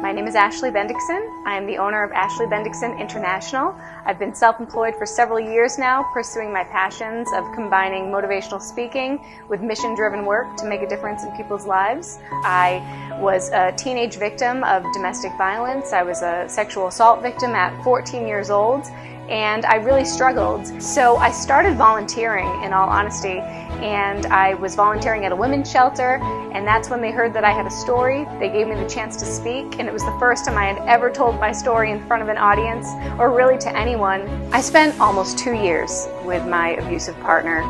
My name is Ashley Bendiksen. I am the owner of Ashley Bendiksen International. I've been self-employed for several years now, pursuing my passions of combining motivational speaking with mission-driven work to make a difference in people's lives. I was a teenage victim of domestic violence. I was a sexual assault victim at 14 years old, and I really struggled. So I started volunteering, in all honesty, and I was volunteering at a women's shelter, and that's when they heard that I had a story. They gave me the chance to speak, and it was the first time I had ever told my story in front of an audience, or really to anyone. I spent almost 2 years with my abusive partner,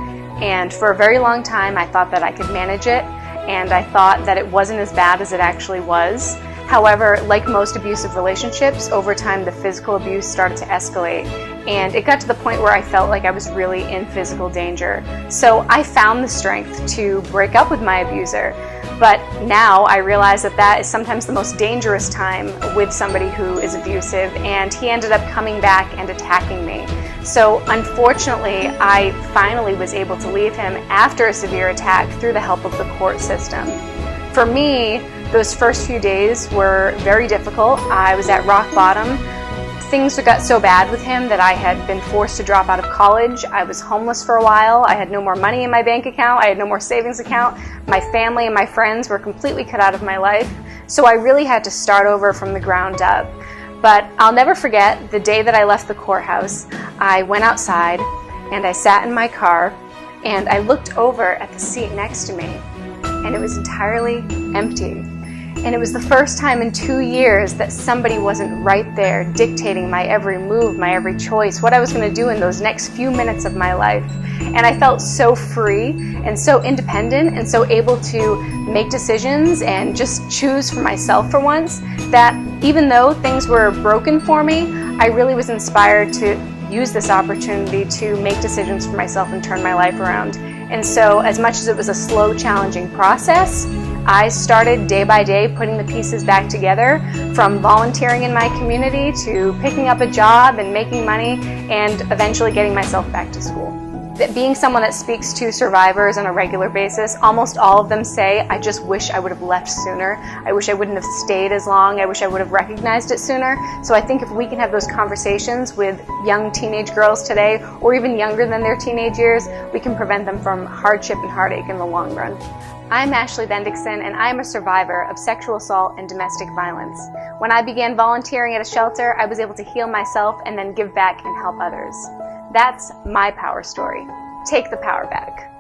and for a very long time I thought that I could manage it, and I thought that it wasn't as bad as it actually was. However, like most abusive relationships, over time the physical abuse started to escalate, and it got to the point where I felt like I was really in physical danger. So I found the strength to break up with my abuser, but now I realize that that is sometimes the most dangerous time with somebody who is abusive, and he ended up coming back and attacking me. So unfortunately, I finally was able to leave him after a severe attack through the help of the court system. For me, those first few days were very difficult. I was at rock bottom. Things got so bad with him that I had been forced to drop out of college. I was homeless for a while. I had no more money in my bank account. I had no more savings account. My family and my friends were completely cut out of my life. So I really had to start over from the ground up. But I'll never forget the day that I left the courthouse. I went outside and I sat in my car and I looked over at the seat next to me, and it was entirely empty. And it was the first time in 2 years that somebody wasn't right there dictating my every move, my every choice, what I was going to do in those next few minutes of my life. And I felt so free and so independent and so able to make decisions and just choose for myself for once, that even though things were broken for me, I really was inspired to use this opportunity to make decisions for myself and turn my life around. And so, as much as it was a slow, challenging process, I started day by day putting the pieces back together, from volunteering in my community to picking up a job and making money and eventually getting myself back to school. Being someone that speaks to survivors on a regular basis, almost all of them say, I just wish I would have left sooner. I wish I wouldn't have stayed as long. I wish I would have recognized it sooner. So I think if we can have those conversations with young teenage girls today, or even younger than their teenage years, we can prevent them from hardship and heartache in the long run. I'm Ashley Bendiksen, and I'm a survivor of sexual assault and domestic violence. When I began volunteering at a shelter, I was able to heal myself and then give back and help others. That's my power story. Take the power back.